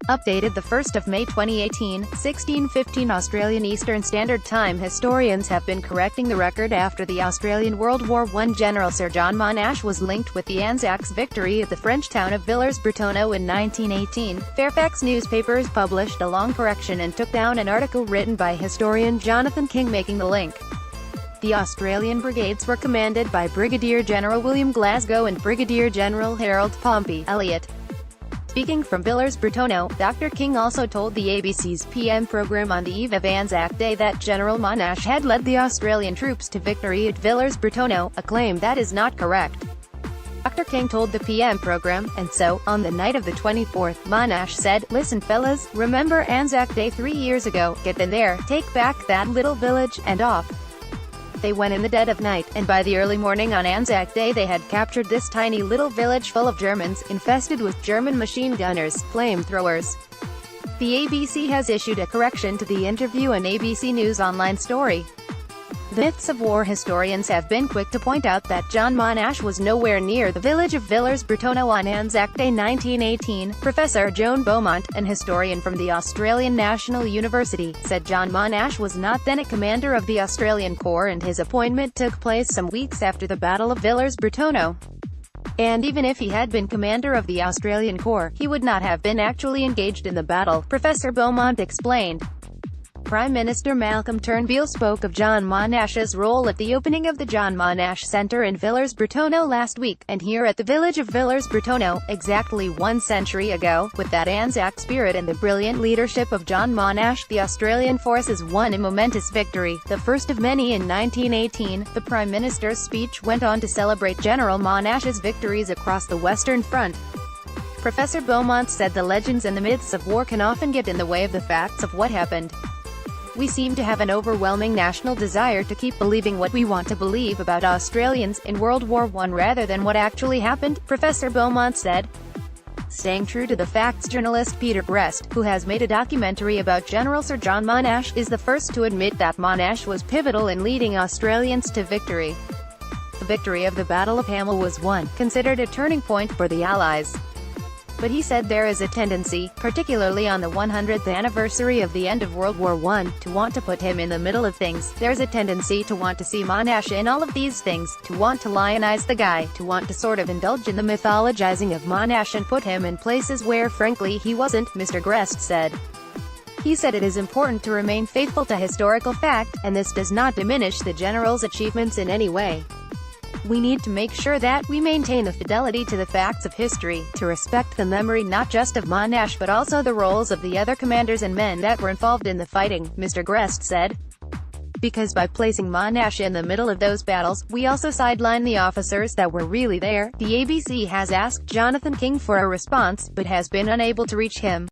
Updated 1 May 2018, 1615 Australian Eastern Standard Time. Historians have been correcting the record after the Australian World War I General Sir John Monash was linked with the Anzac's victory at the French town of Villers-Bretonneux in 1918. Fairfax newspapers published a long correction and took down an article written by historian Jonathan King making the link. The Australian brigades were commanded by Brigadier-General William Glasgow and Brigadier-General Harold Pompey, Elliott. Speaking from Villers-Bretonneux, Dr. King also told the ABC's PM program on the eve of Anzac Day that General Monash had led the Australian troops to victory at Villers-Bretonneux, a claim that is not correct. Dr. King told the PM program, and so, on the night of the 24th, Monash said, "Listen fellas, remember Anzac Day 3 years ago, get in there, take back that little village, and off." They went in the dead of night, and by the early morning on Anzac Day they had captured this tiny little village full of Germans, infested with German machine gunners, flamethrowers. The ABC has issued a correction to the interview, an ABC News Online story. The myths of war historians have been quick to point out that John Monash was nowhere near the village of Villers-Bretonneux on Anzac Day 1918. Professor Joan Beaumont, an historian from the Australian National University, said John Monash was not then a commander of the Australian Corps and his appointment took place some weeks after the Battle of Villers-Bretonneux. And even if he had been commander of the Australian Corps, he would not have been actually engaged in the battle, Professor Beaumont explained. Prime Minister Malcolm Turnbull spoke of John Monash's role at the opening of the John Monash Centre in Villers-Bretonneux last week, and here at the village of Villers-Bretonneux, exactly 1 century ago, with that Anzac spirit and the brilliant leadership of John Monash, the Australian forces won a momentous victory, the first of many in 1918. The Prime Minister's speech went on to celebrate General Monash's victories across the Western Front. Professor Beaumont said the legends and the myths of war can often get in the way of the facts of what happened. We seem to have an overwhelming national desire to keep believing what we want to believe about Australians in World War I rather than what actually happened, Professor Beaumont said. Staying true to the facts, journalist Peter Brest, who has made a documentary about General Sir John Monash, is the first to admit that Monash was pivotal in leading Australians to victory. The victory of the Battle of Hamel was considered a turning point for the Allies. But he said there is a tendency, particularly on the 100th anniversary of the end of World War I, to want to put him in the middle of things. There's a tendency to want to see Monash in all of these things, to want to lionize the guy, to want to sort of indulge in the mythologizing of Monash and put him in places where frankly he wasn't, Mr. Grest said. He said it is important to remain faithful to historical fact, and this does not diminish the general's achievements in any way. We need to make sure that we maintain the fidelity to the facts of history, to respect the memory not just of Monash but also the roles of the other commanders and men that were involved in the fighting, Mr. Grest said. Because by placing Monash in the middle of those battles, we also sideline the officers that were really there. The ABC has asked Jonathan King for a response, but has been unable to reach him.